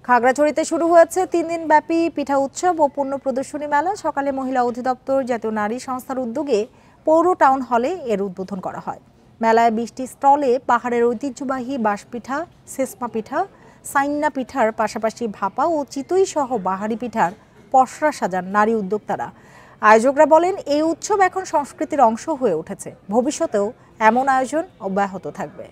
খাগড়াছড়িতে শুরু হয়েছে 3 দিন ব্যাপী পিঠা উৎসব ও পণ্য প্রদর্শনী মেলা। সকালে মহিলা অধিদপ্তর, জাতীয় নারী সংস্থার উদ্যোগে পৌর টাউন হলে এর উদ্বোধন করা হয়। মেলায় 20টি স্টলে পাহাড়ের ঐতিহ্যবাহী বাঁশপিঠা, সেসমা পিঠা, সাইন্না পিঠার পাশাপাশি ভাপা ও চিতই সহ বাহারি পিঠার পসরা সাজান নারী উদ্যোক্তারা। আয়োজকরা বলেন, এই উৎসব এখন সংস্কৃতির অংশ হয়ে উঠেছে। ভবিষ্যতেও এমন আয়োজন অব্যাহত থাকবে।